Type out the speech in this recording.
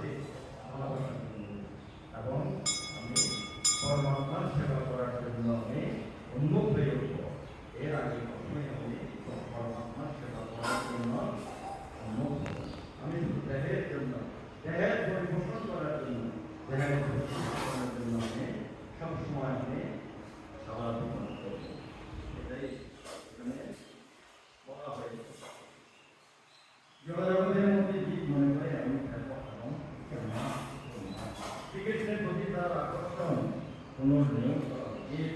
প্রতি ভালোবাসা এবং আমি পরমাত্মার সেবা করার জন্য আমি উন্মুখ হয়ে উঠব। এর আগে কখনোই আমি পরমাত্মার সেবা করার জন্য উন্মুখ হব। আমি দেহের জন্য, দেহের পরিপোষণ করার জন্য, দেহের পরিপোষণ করার জন্য আমি সবসময় আমি সাহায্য করব। এটাই এখানে বলা হয়েছে। যোগাযোগের মধ্যে জীব মনে করে আমি থাকবো এবং শ্রীকৃষ্ণের প্রতি তার আকর্ষণ পুনর্নিয়োগ করা উচিত।